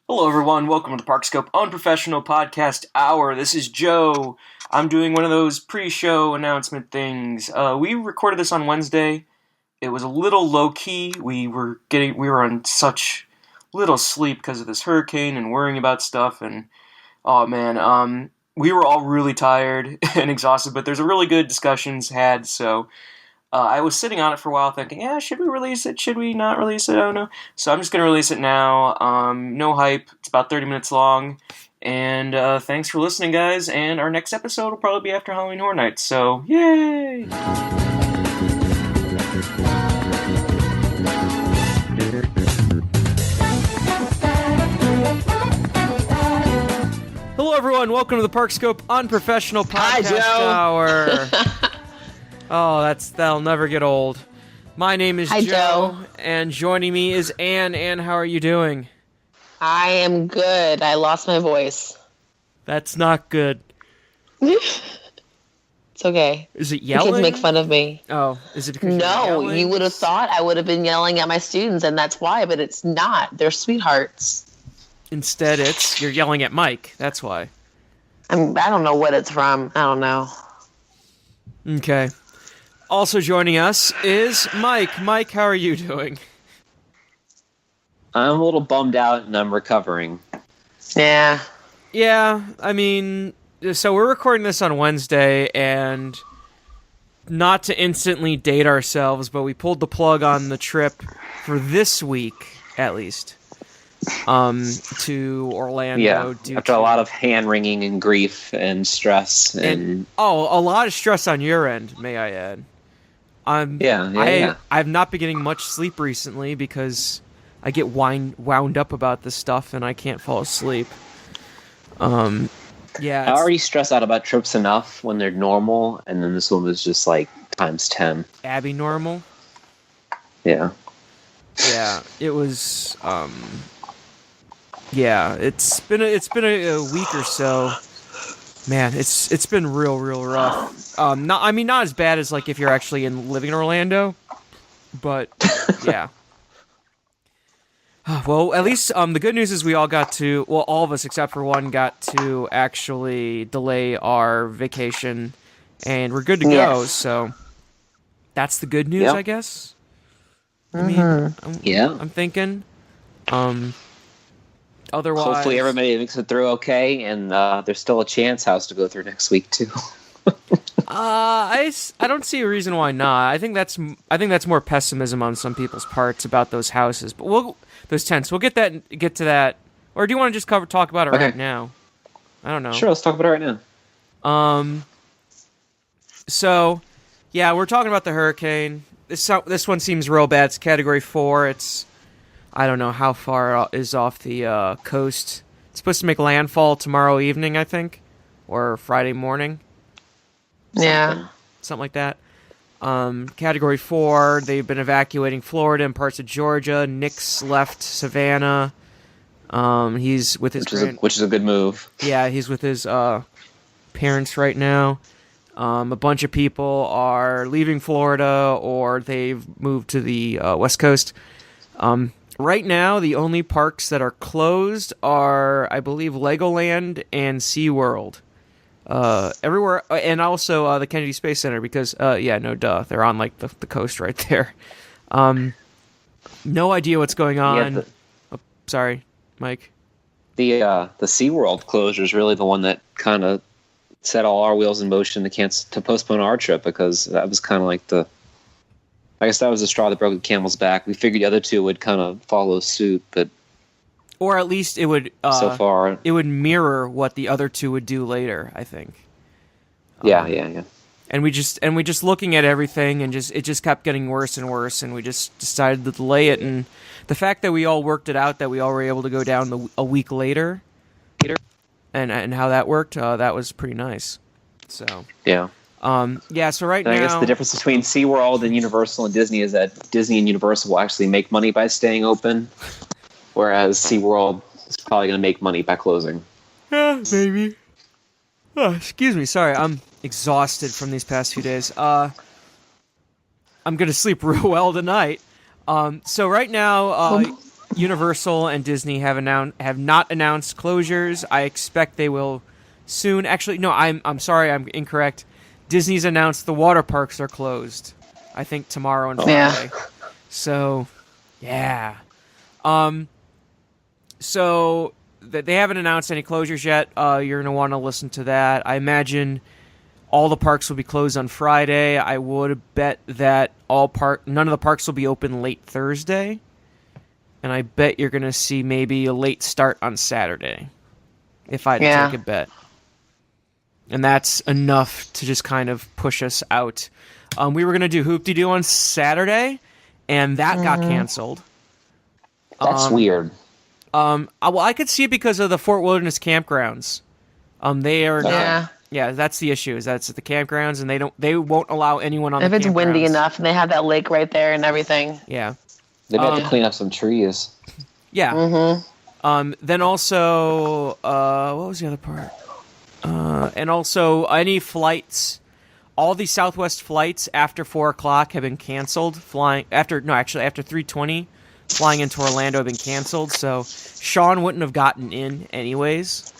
Hello, everyone. Welcome to the Parkscope Unprofessional Podcast Hour. This is Joe. I'm doing one of those pre-show announcement things. We recorded this on Wednesday. It was a little low-key. We were on such little sleep because of this hurricane and worrying about stuff. And oh man, we were all really tired and exhausted. But there's a really good discussions had. So I was sitting on it for a while thinking, yeah, should we release it? Should we not release it? I don't know. So I'm just going to release it now. No hype. It's about 30 minutes long. And thanks for listening, guys. And our next episode will probably be after Halloween Horror Nights. So, yay! Hello, everyone. Welcome to the Parkscope Unprofessional Podcast Hour. Oh, that'll never get old. My name is Joe, and joining me is Ann. Ann, how are you doing? I am good. I lost my voice. That's not good. It's okay. Is it yelling? Kids make fun of me. Oh, is it because No, you would have thought I would have been yelling at my students, and that's why, but it's not. They're sweethearts. Instead, you're yelling at Mike. That's why. I don't know what it's from. I don't know. Okay. Also joining us is Mike. Mike, how are you doing? I'm a little bummed out and I'm recovering. Yeah. Yeah, I mean, so we're recording this on Wednesday, and not to instantly date ourselves, but we pulled the plug on the trip for this week, at least, to Orlando. Yeah, after a lot of hand-wringing and grief and stress. And a lot of stress on your end, may I add. I've not been getting much sleep recently because I get wound up about this stuff and I can't fall asleep. I already stress out about trips enough when they're normal, and then this one was just like times 10. Abby normal? Yeah. Yeah, it was. It's been a week or so. Man, it's been real rough. Not as bad as like if you're actually living in Orlando, but yeah. Well, at least the good news is we all got to. Well, all of us except for one got to actually delay our vacation, and we're good to go. So that's the good news, I guess. Mm-hmm. I'm thinking. Otherwise, hopefully everybody makes it through okay, and there's still a chance house to go through next week too. I don't see a reason why not. I think that's more pessimism on some people's parts about those houses. But those tents. We'll get to that. Or do you want to just talk about it right now? I don't know. Sure, let's talk about it right now. So, yeah, we're talking about the hurricane. This one seems real bad. It's Category 4. It's, I don't know how far is off the coast. It's supposed to make landfall tomorrow evening, I think, or Friday morning. Yeah. Something like that. Category 4, they've been evacuating Florida and parts of Georgia. Nick's left Savannah. He's with his which is a good move. Yeah, he's with his parents right now. A bunch of people are leaving Florida or they've moved to the West Coast. Right now, the only parks that are closed are, I believe, Legoland and SeaWorld. Everywhere, and also the Kennedy Space Center because, they're on like the coast right there. No idea what's going on. Sorry, Mike. The SeaWorld closure is really the one that kind of set all our wheels in motion to postpone our trip, because that was kind of like I guess that was the straw that broke the camel's back. We figured the other two would kind of follow suit, but or at least it would so far it would mirror what the other two would do later, I think. Yeah. And we just looking at everything, and it just kept getting worse and worse, and we just decided to delay it. And the fact that we all worked it out, that we all were able to go down a week later, and how that worked, that was pretty nice. So yeah. So right now, I guess the difference between SeaWorld and Universal and Disney is that Disney and Universal will actually make money by staying open, whereas SeaWorld is probably going to make money by closing. Yeah, maybe. Oh, excuse me. Sorry, I'm exhausted from these past few days. I'm going to sleep real well tonight. So right now, Universal and Disney have not announced closures. I expect they will soon. Actually, no, I'm sorry, I'm incorrect. Disney's announced the water parks are closed. I think tomorrow and Friday. Yeah. So, yeah. So they haven't announced any closures yet. You're gonna want to listen to that. I imagine all the parks will be closed on Friday. I would bet that none of the parks will be open late Thursday. And I bet you're gonna see maybe a late start on Saturday, if I had to take a bet. And that's enough to just kind of push us out. We were gonna do Hoop-de-Doo on Saturday, and that got canceled. That's weird. Well, I could see it because of the Fort Wilderness campgrounds. They are not. Yeah, that's the issue. Is that's the campgrounds, and they won't allow anyone on. If the it's windy campgrounds. enough, and they have that lake right there and everything. Yeah. They've had to clean up some trees. Yeah. Mm-hmm. Then also, what was the other part? And also, any flights, all the Southwest flights after 4:00 have been canceled. After 3:20, flying into Orlando have been canceled. So Sean wouldn't have gotten in anyways.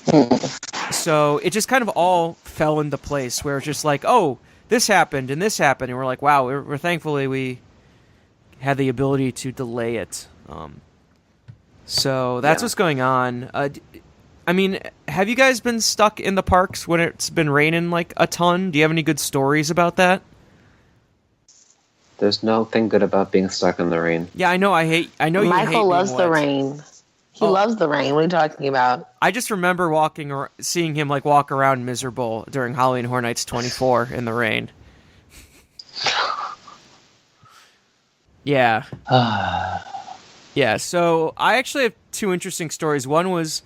So it just kind of all fell into place where it's just like, oh, this happened and this happened, and we're like, wow, we're thankfully we had the ability to delay it. So that's what's going on. I mean, have you guys been stuck in the parks when it's been raining like a ton? Do you have any good stories about that? There's nothing good about being stuck in the rain. Yeah, I know. Michael loves the rain. He Oh. loves the rain. What are you talking about? I just remember seeing him like walk around miserable during Halloween Horror Nights 24 in the rain. Yeah. Yeah, so I actually have two interesting stories. One was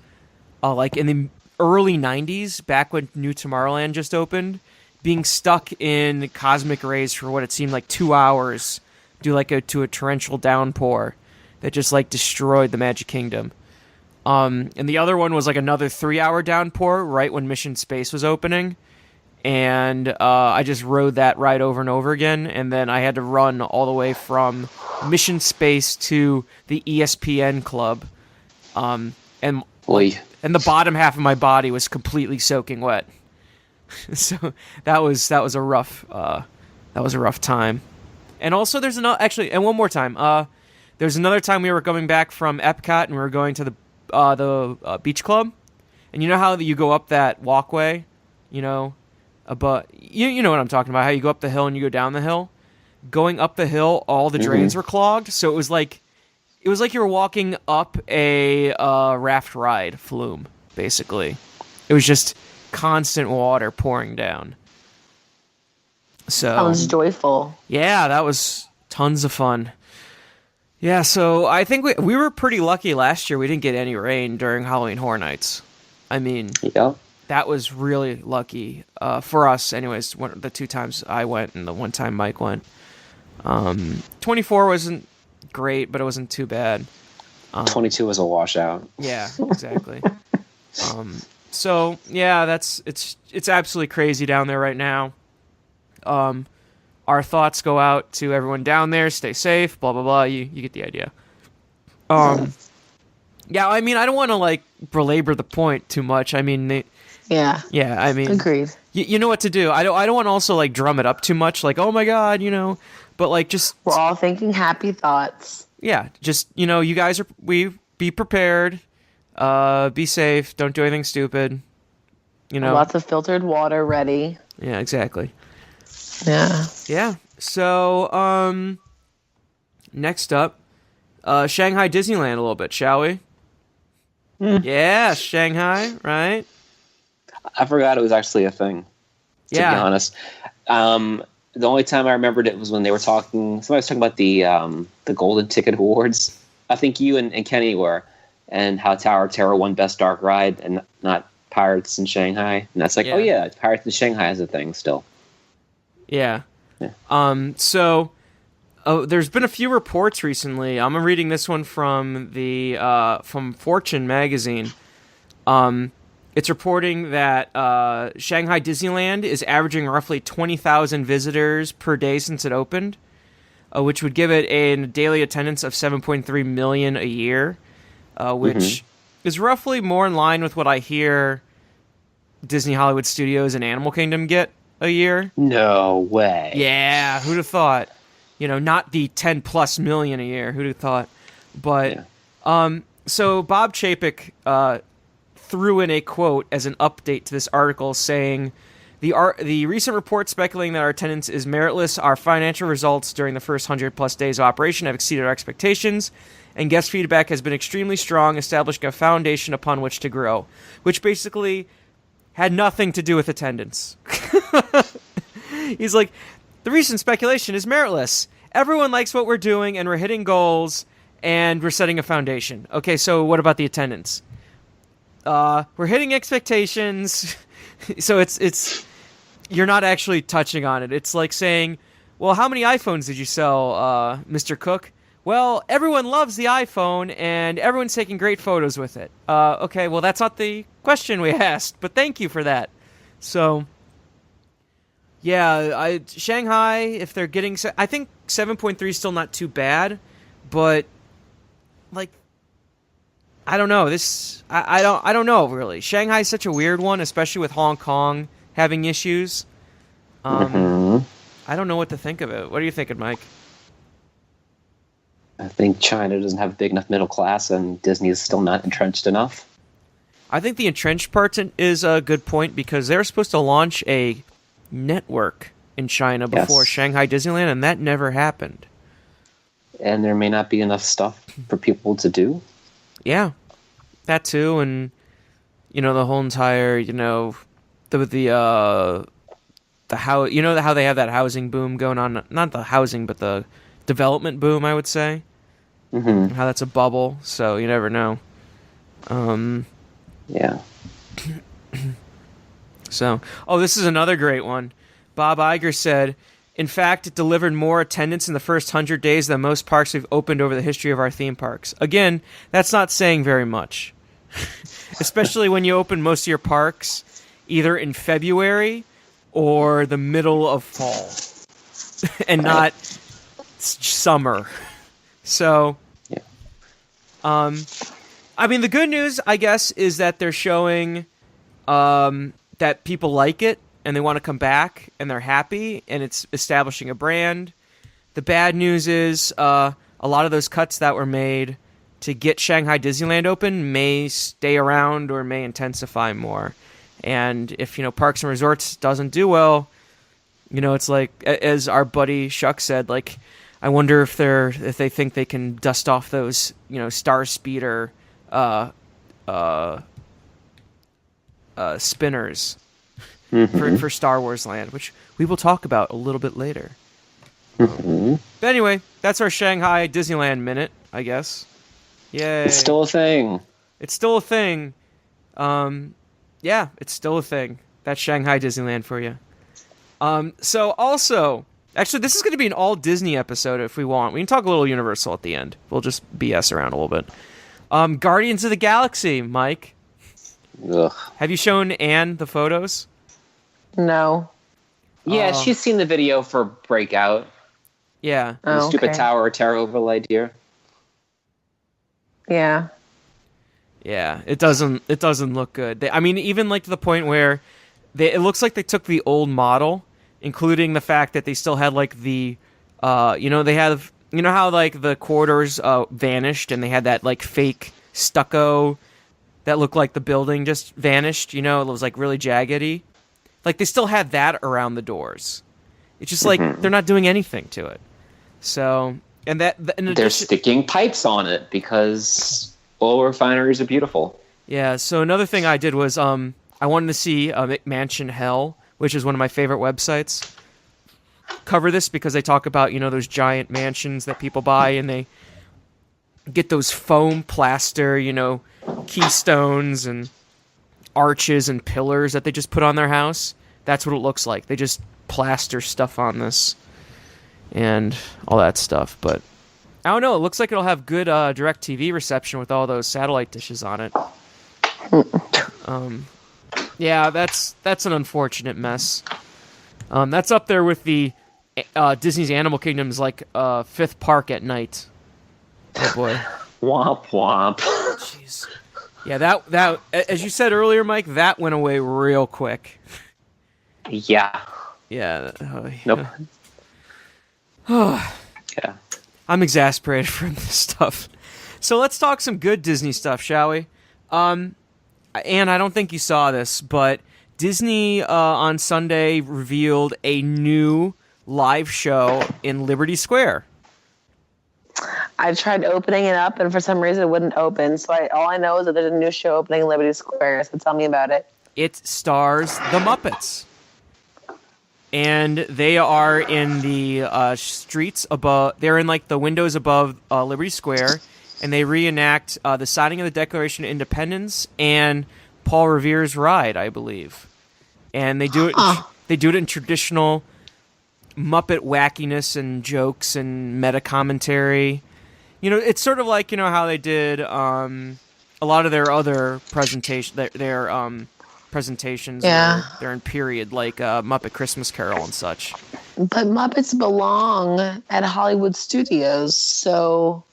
like in the early 90s, back when New Tomorrowland just opened, being stuck in cosmic rays for what it seemed like 2 hours due to a torrential downpour that just like destroyed the Magic Kingdom. And the other one was like another 3-hour downpour right when Mission Space was opening. And I just rode that ride over and over again, and then I had to run all the way from Mission Space to the ESPN Club, and the bottom half of my body was completely soaking wet. So that was a rough time. And also, there's one more time. There's another time we were coming back from Epcot, and we were going to the beach club, and you know how you go up that walkway, but you know what I'm talking about, how you go up the hill and you go down the hill. Going up the hill, all the drains were clogged, so it was like you were walking up a raft ride flume, basically. It was just constant water pouring down. So Sounds joyful. Yeah, that was tons of fun. Yeah, so I think we were pretty lucky last year. We didn't get any rain during Halloween Horror Nights. I mean, yeah. That was really lucky for us, anyways. The 2 times I went and the 1 time Mike went. 24 wasn't great, but it wasn't too bad. 22 was a washout. Yeah, exactly. So yeah, it's absolutely crazy down there right now. Our thoughts go out to everyone down there. Stay safe. Blah blah blah. You get the idea. Yeah, I mean, I don't want to belabor the point too much. I mean, yeah. I mean, agreed. You know what to do. I don't want to also drum it up too much. Oh my god, but just we're all thinking happy thoughts. Yeah, just you guys be prepared. Be safe. Don't do anything stupid. Lots of filtered water ready. Yeah, exactly. Yeah. Yeah. So, next up, Shanghai Disneyland a little bit, shall we? Yeah, Shanghai, right? I forgot it was actually a thing, to be honest. The only time I remembered it was when they were talking. Somebody was talking about the Golden Ticket Awards. I think you and Kenny were, and how Tower of Terror won Best Dark Ride and not Pirates in Shanghai. And that's oh yeah, Pirates in Shanghai is a thing still. Yeah. So, there's been a few reports recently. I'm reading this one from from Fortune magazine. It's reporting that Shanghai Disneyland is averaging roughly 20,000 visitors per day since it opened. which would give it a daily attendance of 7.3 million a year, which is roughly more in line with what I hear Disney Hollywood Studios and Animal Kingdom get a year. No way. Yeah, who'd have thought? Not the 10 plus million a year. Who'd have thought? But so Bob Chapek threw in a quote as an update to this article saying, the recent report speculating that our attendance is meritless, our financial results during the first 100-plus days of operation have exceeded our expectations, and guest feedback has been extremely strong, establishing a foundation upon which to grow, which basically had nothing to do with attendance. He's like, the recent speculation is meritless. Everyone likes what we're doing, and we're hitting goals, and we're setting a foundation. Okay, so what about the attendance? We're hitting expectations. So it's you're not actually touching on it. It's like saying, well, how many iPhones did you sell, Mr. Cook? Well, everyone loves the iPhone, and everyone's taking great photos with it. Okay, well, that's not the question we asked, but thank you for that. So, yeah, Shanghai, if they're getting... I think 7.3 is still not too bad, but, like, I don't know. I don't know, really. Shanghai's such a weird one, especially with Hong Kong having issues. I don't know what to think of it. What are you thinking, Mike? I think China doesn't have a big enough middle class, and Disney is still not entrenched enough. I think the entrenched part is a good point, because they're supposed to launch a network in China before Shanghai Disneyland, and that never happened. And there may not be enough stuff for people to do. Yeah, that too, and the whole entire the how how they have that housing boom going on, not the housing but the development boom, I would say. How that's a bubble, so you never know. Yeah. So, this is another great one. Bob Iger said, in fact, it delivered more attendance in the first 100 days than most parks we've opened over the history of our theme parks. Again, that's not saying very much. Especially when you open most of your parks either in February or the middle of fall. And not summer. So, I mean, the good news, I guess, is that they're showing that people like it and they want to come back and they're happy and it's establishing a brand. The bad news is a lot of those cuts that were made to get Shanghai Disneyland open may stay around or may intensify more. And if, Parks and Resorts doesn't do well, it's like, as our buddy Shuck said, like, I wonder if they think they can dust off those, Star Speeder spinners for Star Wars Land, which we will talk about a little bit later. But anyway, that's our Shanghai Disneyland minute, I guess. Yay. It's still a thing. It's still a thing. Yeah, it's still a thing. That's Shanghai Disneyland for you. So also, actually, this is going to be an all Disney episode if we want. We can talk a little Universal at the end. We'll just BS around a little bit. Guardians of the Galaxy, Mike. Ugh. Have you shown Anne the photos? No. Yeah, she's seen the video for Breakout. Yeah. The stupid Tower overlay deer. Yeah. Yeah, it doesn't look good. Even like to the point where it looks like they took the old model, including the fact that they still had like the, they have, how like the corridors vanished and they had that like fake stucco that looked like the building just vanished. It was like really jaggedy. Like they still had that around the doors. It's just like they're not doing anything to it. So, and they're sticking pipes on it because oil refineries are beautiful. Yeah. So another thing I did was I wanted to see McMansion Hell, which is one of my favorite websites, cover this because they talk about those giant mansions that people buy and they get those foam plaster keystones and arches and pillars that they just put on their house. That's what it looks like. They just plaster stuff on this and all that stuff. But I don't know. It looks like it'll have good DirecTV reception with all those satellite dishes on it. Yeah, that's an unfortunate mess. That's up there with the Disney's Animal Kingdom is like fifth park at night. Oh boy. Womp womp. Jeez. Yeah, that as you said earlier, Mike, that went away real quick. Yeah. Yeah. Nope. Yeah. Yeah. I'm exasperated from this stuff. So let's talk some good Disney stuff, shall we? And I don't think you saw this, but Disney on Sunday revealed a new live show in Liberty Square. I tried opening it up, and for some reason it wouldn't open. So all I know is that there's a new show opening in Liberty Square. So tell me about it. It stars the Muppets. And they are in the streets above. They're in like the windows above Liberty Square, and they reenact the signing of the Declaration of Independence and Paul Revere's ride, I believe. And they do it. They do it in traditional Muppet wackiness and jokes and meta commentary. You know, it's sort of like how they did a lot of their other presentations. Their presentations. Yeah. They're in period, like Muppet Christmas Carol and such. But Muppets belong at Hollywood Studios, so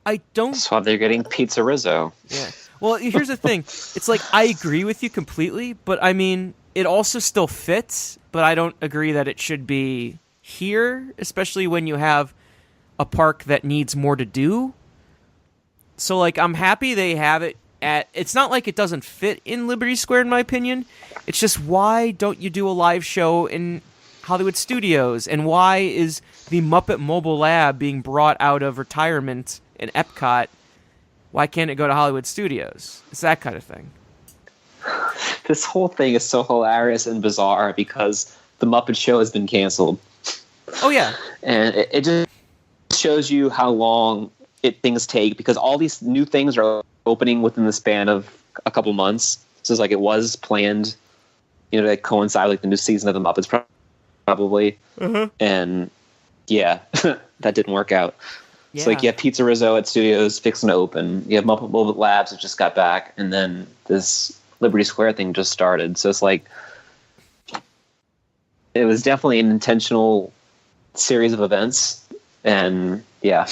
I don't. That's why they're getting Pizza Rizzo. Yeah. Well, here's the thing. It's like I agree with you completely, but I mean, it also still fits. But I don't agree that it should be here, especially when you have a park that needs more to do. So, like, I'm happy they have it at. It's not like it doesn't fit in Liberty Square, in my opinion. It's just, why don't you do a live show in Hollywood Studios? And why is the Muppet Mobile Lab being brought out of retirement in Epcot? Why can't it go to Hollywood Studios? It's that kind of thing. This whole thing is so hilarious and bizarre because the Muppet Show has been canceled. Oh, yeah. And it just shows you how long things take, because all these new things are opening within the span of a couple months. So it's like it was planned, to coincide with the new season of the Muppets, probably. Uh-huh. And yeah, that didn't work out. Yeah. It's like you have Pizza Rizzo at Studios fixing to open. You have Muppet Mobile Labs that just got back, and then this Liberty Square thing just started. So it's like it was definitely an intentional series of events, and yeah.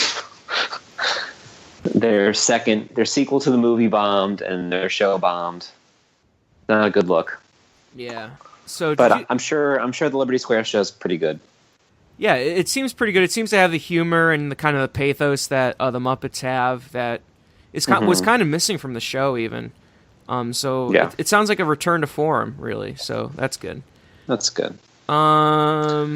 Their sequel to the movie bombed, and their show bombed. Not a good look. Yeah. So, but I'm sure the Liberty Square show is pretty good. Yeah, it seems pretty good. It seems to have the humor and the kind of the pathos that the Muppets have that was kind of missing from the show even. So yeah. It sounds like a return to form, really. So that's good. That's good. Let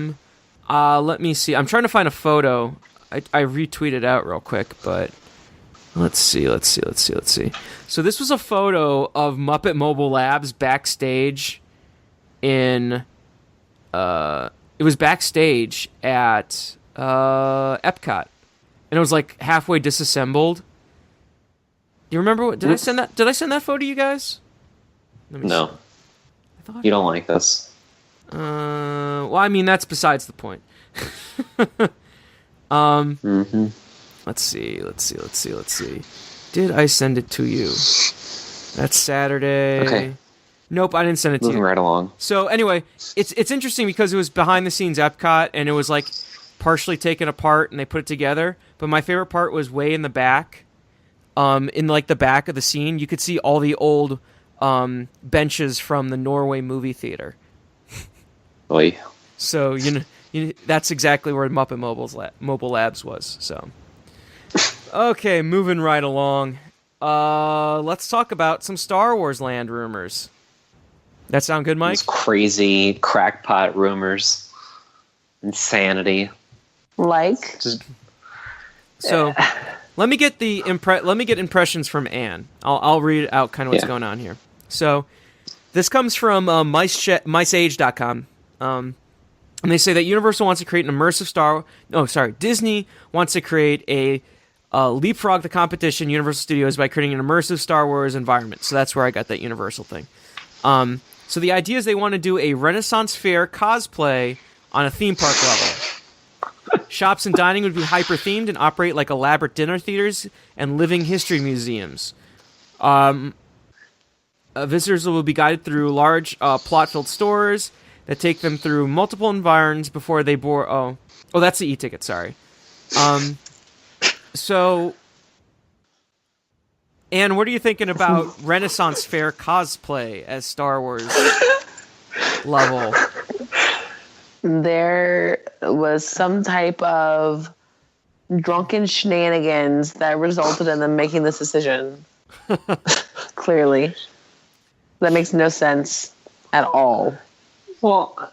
me see. I'm trying to find a photo. I retweeted out real quick, but let's see. So this was a photo of Muppet Mobile Labs backstage in it was backstage at Epcot, and it was like halfway disassembled. You remember what? Did I send that? Did I send that photo to you guys? No. You don't like this. Well, I mean, that's besides the point. Let's see. Did I send it to you? That's Saturday. Okay. Nope, I didn't send it to you. Moving right along. So anyway, it's interesting because it was behind the scenes Epcot, and it was like partially taken apart, and they put it together. But my favorite part was way in the back. In like the back of the scene, you could see all the old benches from the Norway movie theater. Oy. So that's exactly where Muppet Mobile Labs was. So, okay, moving right along. Let's talk about some Star Wars Land rumors. That sound good, Mike? These crazy crackpot rumors, insanity. Like. So, let me get impressions from Anne. I'll read out kind of what's going on here. So, this comes from miceage.com. And they say that Universal wants to create an immersive Disney wants to create a leapfrog the competition, Universal Studios, by creating an immersive Star Wars environment. So that's where I got that Universal thing. So the idea is they want to do a Renaissance Fair cosplay on a theme park level. Shops and dining would be hyper-themed and operate like elaborate dinner theaters and living history museums. Visitors will be guided through large plot-filled stores that take them through multiple environs before they board. Oh, that's the e-ticket. Sorry. So, Anne, what are you thinking about Renaissance Fair cosplay as Star Wars level? There was some type of drunken shenanigans that resulted in them making this decision. Clearly. That makes no sense at all. Well,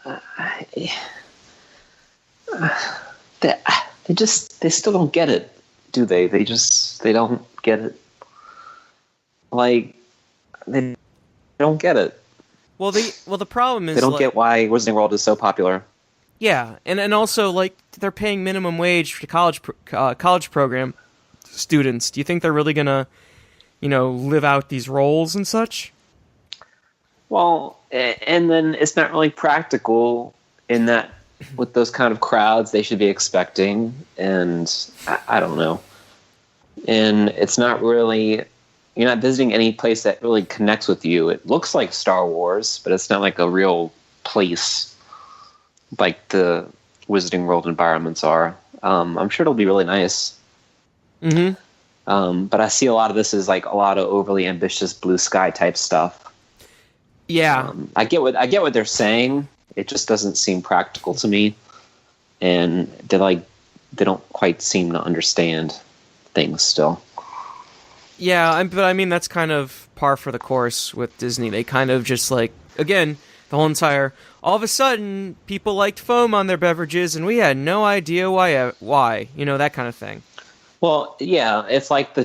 they still don't get it, do they? They don't get it. Like, they don't get it. Well, the problem is they don't get why Wizarding World is so popular. Yeah, and also like they're paying minimum wage for college program students. Do you think they're really gonna, live out these roles and such? Well, and then it's not really practical in that with those kind of crowds they should be expecting, and I don't know. And it's not really, you're not visiting any place that really connects with you. It looks like Star Wars, but it's not like a real place like the Wizarding World environments are. I'm sure it'll be really nice. Mm-hmm. But I see a lot of this as like a lot of overly ambitious blue sky type stuff. Yeah, I get what they're saying. It just doesn't seem practical to me, and they don't quite seem to understand things still. Yeah, but I mean that's kind of par for the course with Disney. They kind of just again, the whole entire. All of a sudden, people liked foam on their beverages, and we had no idea why. That kind of thing. Well, yeah, it's like the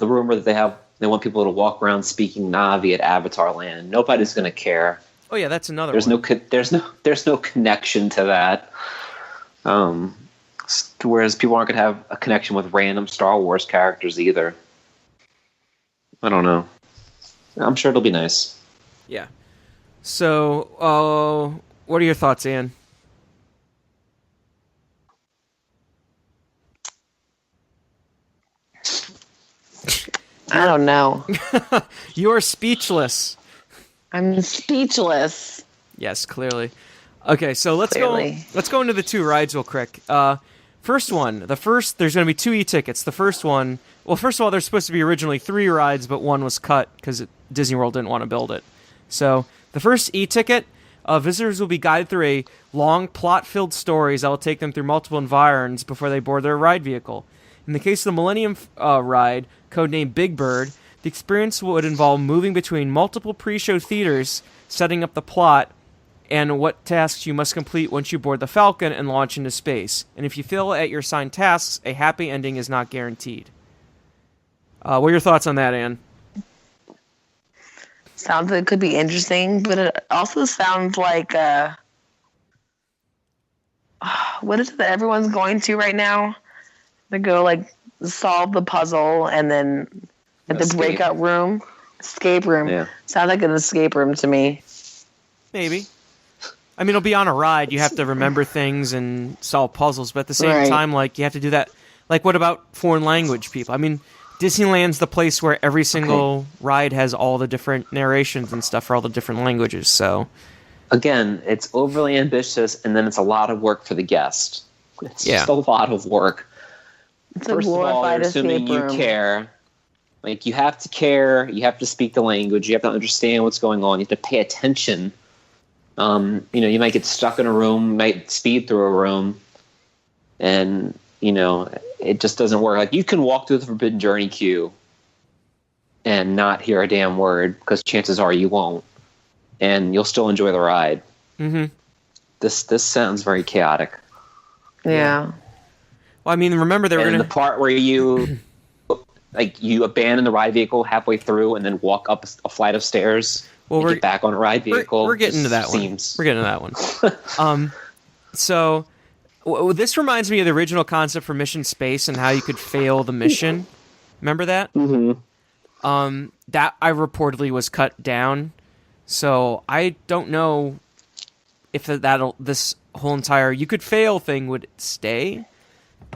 rumor that they want people to walk around speaking Na'vi at Avatar Land. Nobody's going to care. Oh yeah, that's another. There's no connection to that. Whereas people aren't going to have a connection with random Star Wars characters either. I don't know. I'm sure it'll be nice. Yeah. So, what are your thoughts, Anne? I don't know. You are speechless. I'm speechless. Yes, clearly. Okay, so let's go into the two rides real quick. First one. There's going to be 2 e-tickets. The first one, well, first of all, there's supposed to be originally 3 rides, but one was cut because Disney World didn't want to build it. So, the first e-ticket, visitors will be guided through a long, plot-filled stories that will take them through multiple environs before they board their ride vehicle. In the case of the Millennium ride, codenamed Big Bird, the experience would involve moving between multiple pre-show theaters, setting up the plot, and what tasks you must complete once you board the Falcon and launch into space. And if you fail at your assigned tasks, a happy ending is not guaranteed. What are your thoughts on that, Anne? Sounds like it could be interesting, but it also sounds like what is it that everyone's going to right now? They go solve the puzzle and then at the breakout room, escape room. Yeah. Sounds like an escape room to me. Maybe. I mean, it'll be on a ride. You have to remember things and solve puzzles, but at the same time, you have to do that. What about foreign language people? I mean, Disneyland's the place where every single ride has all the different narrations and stuff for all the different languages, so... Again, it's overly ambitious, and then it's a lot of work for the guest. It's just a lot of work. It's First of all, you're assuming you care. You have to care, you have to speak the language, you have to understand what's going on, you have to pay attention. You might get stuck in a room, might speed through a room, and... it just doesn't work. You can walk through the Forbidden Journey queue and not hear a damn word because chances are you won't, and you'll still enjoy the ride. Mm-hmm. This sounds very chaotic. Yeah. Well, I mean, remember they were going to... the part where you you abandon the ride vehicle halfway through and then walk up a flight of stairs and get back on a ride vehicle. We're getting to that one. We're getting to that one. So... this reminds me of the original concept for Mission Space and how you could fail the mission. Remember that? Mm-hmm. That I reportedly was cut down. So I don't know if this whole entire you could fail thing would stay.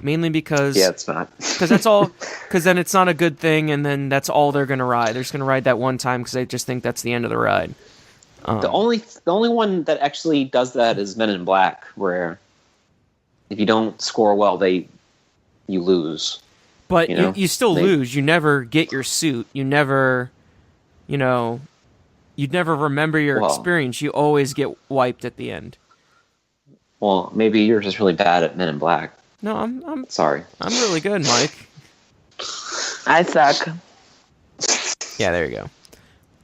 Mainly because it's not. Because that's all. Because then it's not a good thing, and then that's all they're going to ride. They're just going to ride that one time because they just think that's the end of the ride. The only one that actually does that is Men in Black, where if you don't score well, you lose. But you still lose. You never get your suit. You never, you'd never remember your experience. You always get wiped at the end. Well, maybe you're just really bad at Men in Black. No, I'm sorry. I'm really good, Mike. I suck. Yeah, there you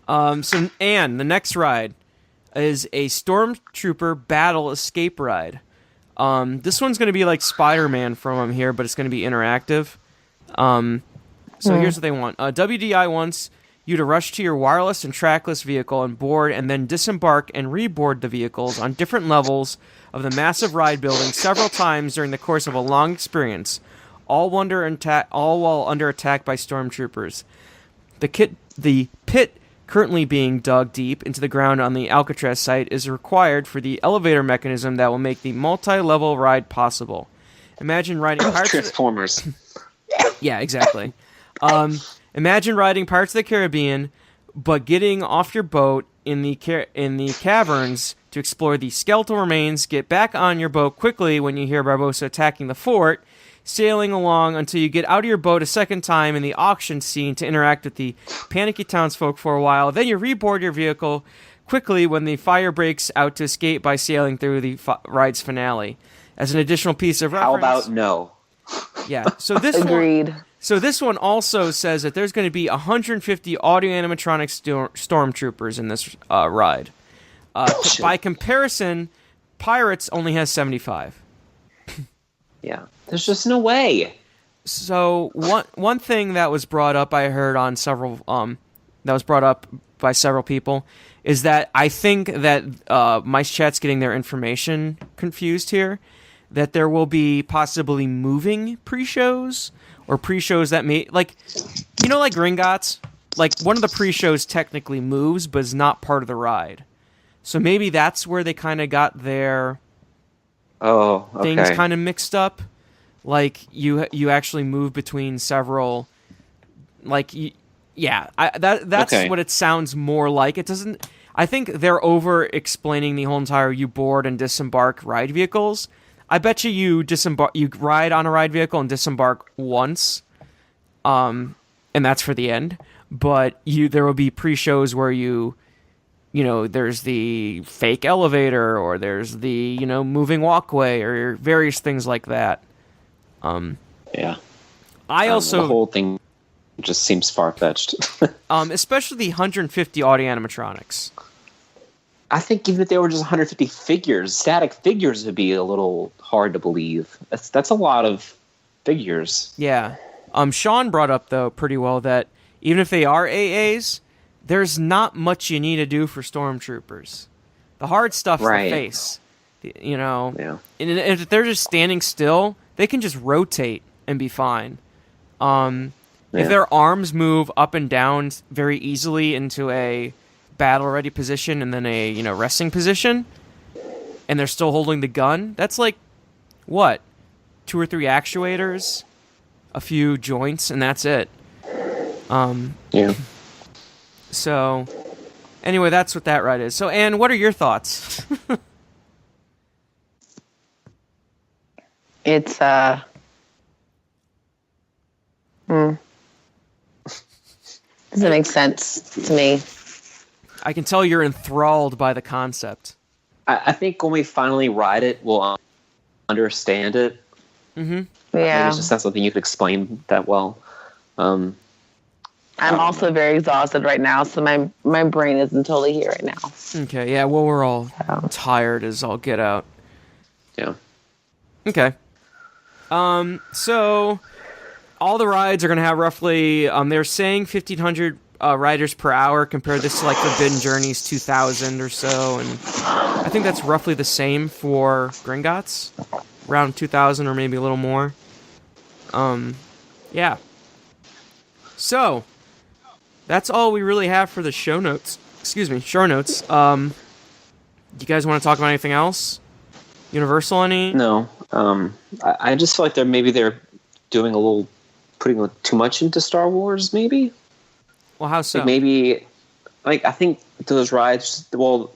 go. So Anne, the next ride is a Stormtrooper Battle Escape ride. This one's going to be like Spider-Man from here, but it's going to be interactive. So here's what they want. WDI wants you to rush to your wireless and trackless vehicle and board, and then disembark and reboard the vehicles on different levels of the massive ride building several times during the course of a long experience, all while under attack by stormtroopers. The pit currently being dug deep into the ground on the Alcatraz site is required for the elevator mechanism that will make the multi-level ride possible. Imagine riding Transformers. Yeah, exactly. Imagine riding Pirates of the Caribbean, but getting off your boat in the caverns to explore the skeletal remains, get back on your boat quickly when you hear Barbossa attacking the fort, sailing along until you get out of your boat a second time in the auction scene to interact with the panicky townsfolk for a while. Then you reboard your vehicle quickly when the fire breaks out to escape by sailing through the ride's finale. As an additional piece of reference... How about no? Yeah, so this Agreed. This one also says that there's going to be 150 audio animatronic stormtroopers in this ride. By comparison, Pirates only has 75. Yeah, there's just no way. So one thing that was brought up, I heard on several that was brought up by several people, is that I think that Mice Chat's getting their information confused here. That there will be possibly moving pre-shows or pre-shows that may like Gringotts. Like one of the pre-shows technically moves, but is not part of the ride. So maybe that's where they kind of got their things kind of mixed up. Like you actually move between several, that's what it sounds more like. It doesn't. I think they're over explaining the whole entire you board and disembark ride vehicles. I bet you ride on a ride vehicle and disembark once, and that's for the end. But there will be pre-shows where there's the fake elevator or there's the moving walkway or various things like that. Yeah. The whole thing just seems far-fetched. Especially the 150 audio animatronics. I think even if they were just 150 static figures would be a little hard to believe. That's a lot of figures. Yeah. Sean brought up, though, pretty well that even if they are AAs, there's not much you need to do for stormtroopers. The hard stuff's the face. Yeah. And if they're just standing still, they can just rotate and be fine. If their arms move up and down very easily into a battle-ready position and then a resting position, and they're still holding the gun, that's like, what? 2 or 3 actuators, a few joints, and that's it. Yeah. So, anyway, that's what that ride is. So, Anne, what are your thoughts? It's, doesn't make sense to me. I can tell you're enthralled by the concept. I think when we finally ride it, we'll understand it. Mm-hmm. Yeah. It's just not something you could explain that well. I'm also very exhausted right now, so my brain isn't totally here right now. Okay, yeah, well, we're all tired as all get out. Yeah. Okay. So all the rides are going to have roughly, they're saying 1,500 riders per hour. Compare this to like Forbidden Journey's 2,000 or so, and I think that's roughly the same for Gringotts, around 2,000 or maybe a little more. Yeah. So that's all we really have for the show notes. Show notes. Do you guys want to talk about anything else? Universal, any? No. I just feel like they're putting too much into Star Wars, maybe. Well, how so? Like maybe like I think those rides. Well,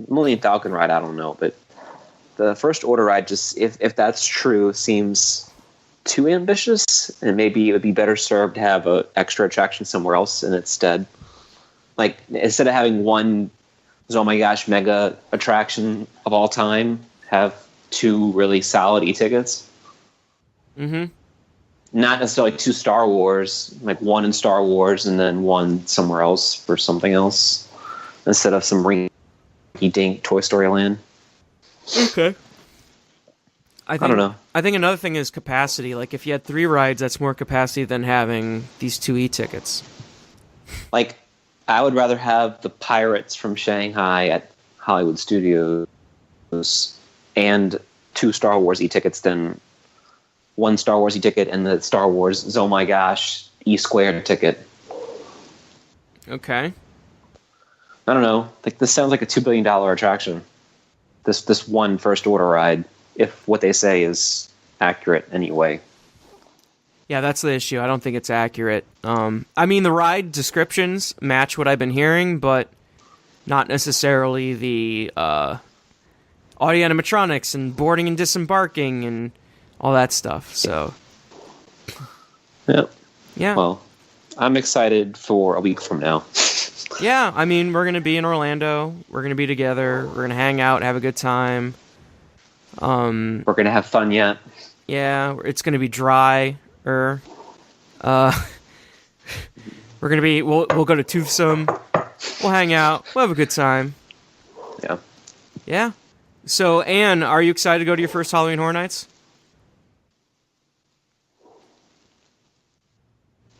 Millennium Falcon ride, I don't know, but the First Order ride, just if that's true, seems too ambitious, and maybe it would be better served to have an extra attraction somewhere else in its stead. Like instead of having one, oh my gosh, mega attraction of all time, have two really solid e-tickets. Mm-hmm. Not necessarily two Star Wars, like one in Star Wars and then one somewhere else for something else, instead of some rinky-dink Toy Story Land. Okay. I don't know. I think another thing is capacity. Like, if you had 3 rides, that's more capacity than having these 2 e-tickets. Like, I would rather have the Pirates from Shanghai at Hollywood Studios and 2 Star Wars e-tickets than one Star Wars e-ticket and the Star Wars, oh my gosh, E-squared ticket. Okay. I don't know. Like, this sounds like a $2 billion attraction. This one First Order ride, if what they say is accurate anyway. Yeah, that's the issue. I don't think it's accurate. I mean, the ride descriptions match what I've been hearing, but not necessarily the audio animatronics and boarding and disembarking and all that stuff. So, Yep. Yeah. Well, I'm excited for a week from now. Yeah, I mean, we're going to be in Orlando. We're going to be together. We're going to hang out, have a good time. We're going to have fun yet. Yeah, it's going to be dry. We're going to be, we'll go to Toothsome. We'll hang out. We'll have a good time. Yeah. Yeah. So, Anne, are you excited to go to your first Halloween Horror Nights?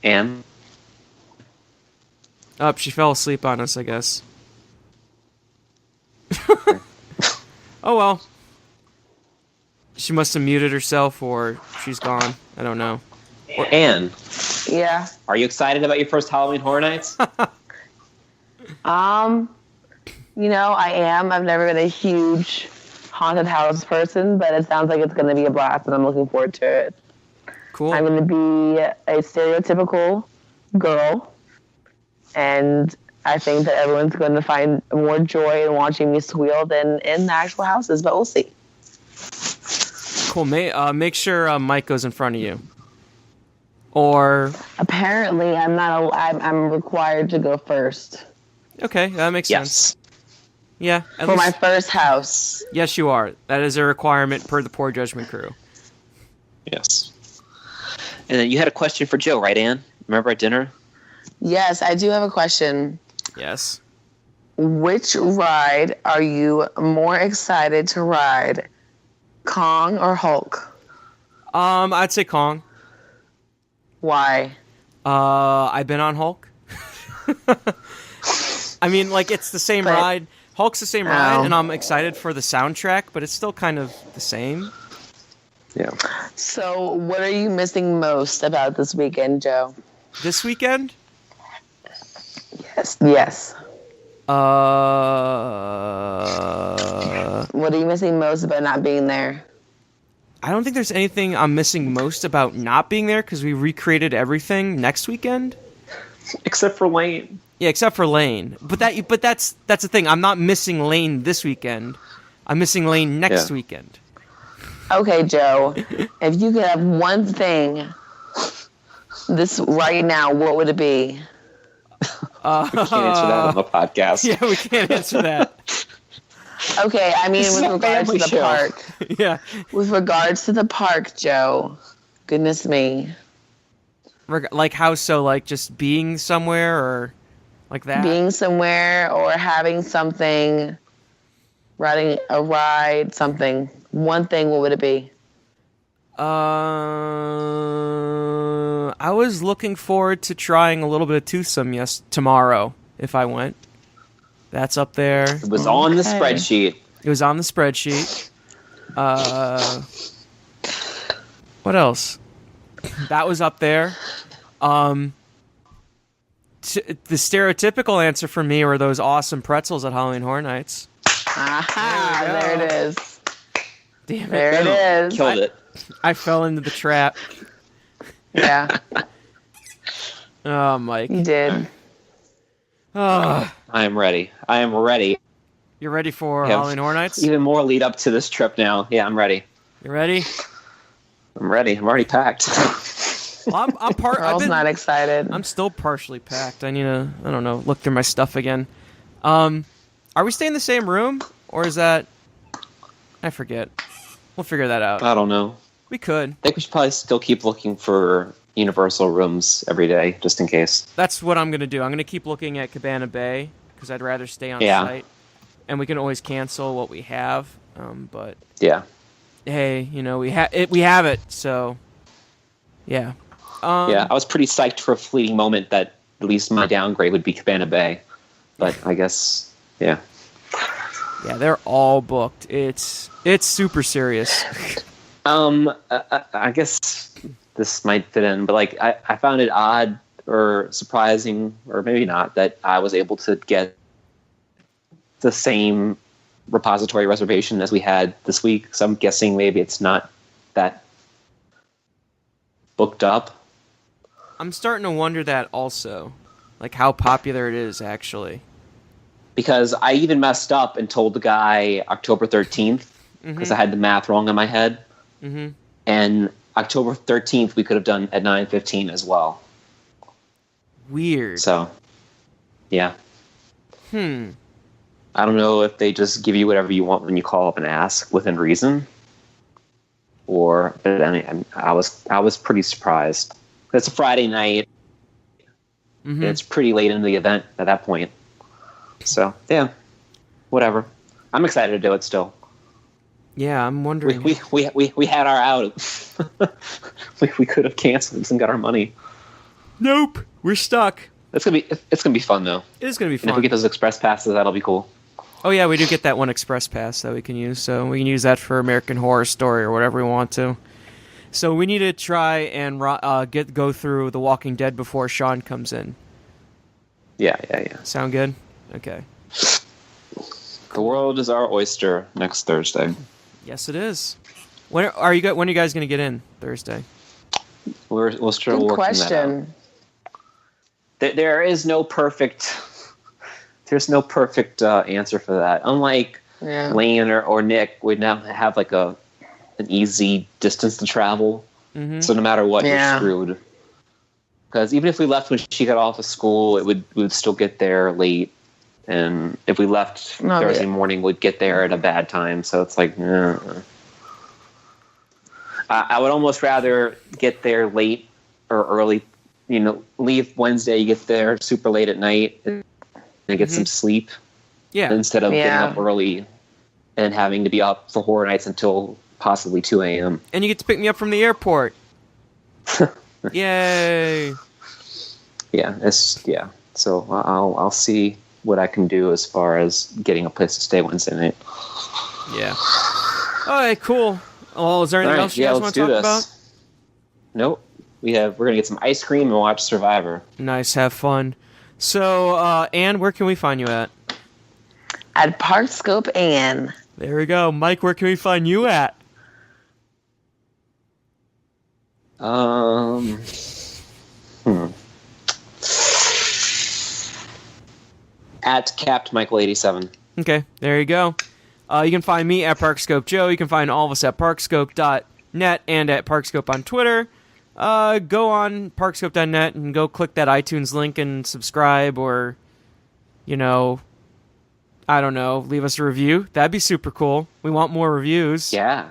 And Oh, she fell asleep on us, I guess. Oh, well. She must have muted herself, or she's gone. I don't know. Anne, Yeah. are you excited about your first Halloween Horror Nights? I am. I've never been a huge haunted house person, but it sounds like it's going to be a blast, and I'm looking forward to it. Cool. I'm going to be a stereotypical girl, and I think that everyone's going to find more joy in watching me squeal than in the actual houses, but we'll see. Cool. Make sure Mike goes in front of you. Or Apparently, I'm required to go first okay, that makes sense. Yeah. for my first house. Yes, you are. That is a requirement per the Poor Judgment crew. Yes. And then you had a question for Joe, right, Anne? Remember at dinner? Yes, I do have a question. Yes. Which ride are you more excited to ride, Kong or Hulk? I'd say Kong. Why? I've been on Hulk. I mean, like, it's the same ride. Hulk's the same ride, and I'm excited for the soundtrack, but it's still kind of the same. Yeah. So, what are you missing most about this weekend, Joe? This weekend? Yes. Uh, What are you missing most about not being there? I don't think there's anything I'm missing most about not being there because we recreated everything next weekend. Except for Lane. Yeah, except for Lane. But that's the thing. I'm not missing Lane this weekend. I'm missing Lane next weekend. Okay, Joe. If you could have one thing this right now, what would it be? We can't answer that on the podcast. Yeah, we can't answer that. Okay, I mean, with regards to the park. Yeah. With regards to the park, Joe. Goodness me. Like how so? Like just being somewhere or like that? Being somewhere or having something, riding a ride, something. One thing, what would it be? I was looking forward to trying a little bit of Toothsome tomorrow if I went. That's up there. It was on the spreadsheet. It was on the spreadsheet. What else? That was up there. The stereotypical answer for me were those awesome pretzels at Halloween Horror Nights. Aha, there it is. Damn it. There it is. Killed it. I fell into the trap. Yeah, Oh, Mike. you did. I am ready. I am ready. You're ready for Halloween Horror Nights? Even more lead up to this trip now. Yeah, I'm ready. You ready? I'm ready. I'm already packed. Well, Earl's not excited. I'm still partially packed. I need to, I don't know, look through my stuff again. Are we staying in the same room? Or is that... I forget. We'll figure that out. I don't know. We could. I think we should probably still keep looking for universal rooms every day, just in case. That's what I'm going to do. I'm going to keep looking at Cabana Bay, because I'd rather stay on site. And we can always cancel what we have. But... Yeah. Hey, you know, we have it, so... Yeah. Yeah, I was pretty psyched for a fleeting moment that at least my downgrade would be Cabana Bay. But I guess, yeah. Yeah, they're all booked. It's super serious. I guess this might fit in, but like I found it odd or surprising, or maybe not, that I was able to get the same repository reservation as we had this week. So I'm guessing maybe it's not that booked up. I'm starting to wonder that also, like how popular it is actually. Because I even messed up and told the guy October 13th because I had the math wrong in my head. Mm-hmm. And October 13th we could have done at 9:15 as well. Weird. So, yeah. I don't know if they just give you whatever you want when you call up and ask within reason, or. But I mean, I was pretty surprised. It's a Friday night. And it's pretty late in the event at that point. So yeah, whatever. I'm excited to do it still. Yeah, I'm wondering. We had our out. we could have canceled and got our money. Nope, we're stuck. It's gonna be fun though. It is gonna be fun. And if we get those express passes, that'll be cool. Oh yeah, we do get that one express pass that we can use. So we can use that for American Horror Story or whatever we want to. So we need to try and go through The Walking Dead before Sean comes in. Yeah. Sound good? Okay. The world is our oyster next Thursday. Yes, it is. When are you guys going to get in Thursday? We'll still Good working question. that out. There is no perfect. There's no perfect answer for that. Unlike Lane or Nick, we now have like an easy distance to travel. Mm-hmm. So no matter what, you're screwed. Because even if we left when she got off of school, we would still get there late. And if we left Thursday morning, we'd get there at a bad time. So it's like, I would almost rather get there late or early. You know, leave Wednesday, you get there super late at night, and get some sleep. Yeah. Instead of getting up early and having to be up for Horror Nights until possibly 2 a.m. And you get to pick me up from the airport. Yay! Yeah, So I'll see what I can do as far as getting a place to stay Wednesday night. Yeah. All right, cool. Well, is there anything else you guys want to talk about? Nope. We're gonna get some ice cream and watch Survivor. Nice, have fun. So, Anne, where can we find you at? At Parkscope Anne. There we go. Mike, where can we find you at? At Capped Michael 87. Okay, there you go. You can find me at Parkscope Joe. You can find all of us at parkscope.net and at Parkscope on Twitter. Go on parkscope.net and go click that iTunes link and subscribe, or, you know, I don't know, leave us a review. That'd be super cool. We want more reviews. Yeah.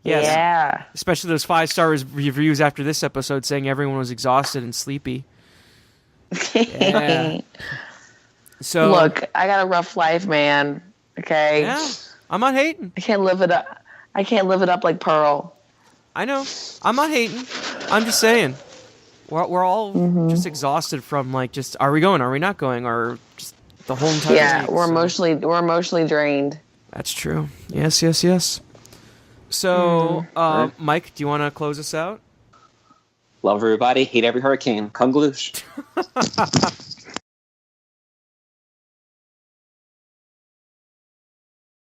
Yes. Yeah. Especially those 5-star reviews after this episode saying everyone was exhausted and sleepy. Yeah. So look, I got a rough life, man. Okay. Yeah. I'm not hating. I can't live it up like Pearl. I know. I'm not hating. I'm just saying. We're all just exhausted from like just are we going? Are we not going? Or just the whole entire week, we're emotionally drained. That's true. Yes. So, Mike, do you want to close us out? Love everybody. Hate every hurricane. Kungaloosh.